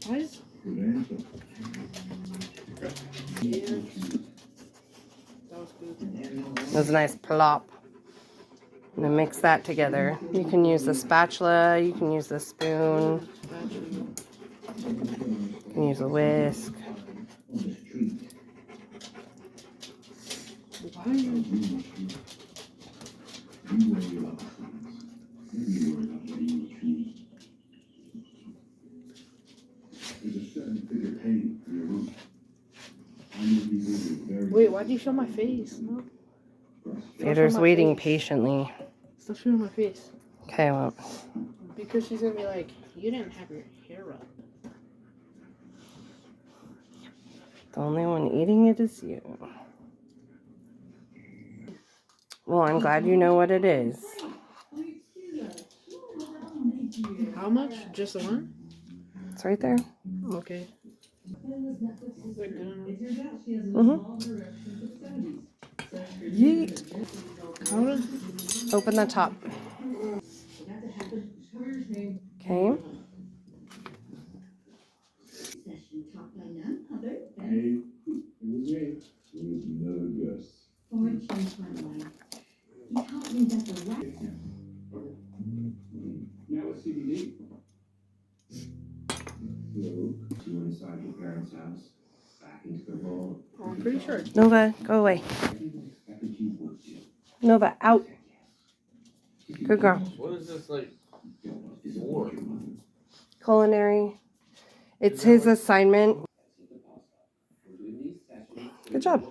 Guys? That was good. It was a nice plop. And then mix that together. You can use the spatula, you can use the spoon, you can use a whisk. Why are you... Wait, why do you show my face? No. Vader's waiting patiently. Stop showing my face. Okay, well. Because she's gonna be like, you didn't have your hair up. The only one eating it is you. Well, I'm glad you know what it is. How much? Just the one? It's right there. Okay. Yeet. Open the top. Okay. Now a CBD. You inside your parents' house, back into the vault. I'm pretty sure. Nova, go away. Nova, out. Good girl. What is this like for? Culinary. It's his assignment. Good job.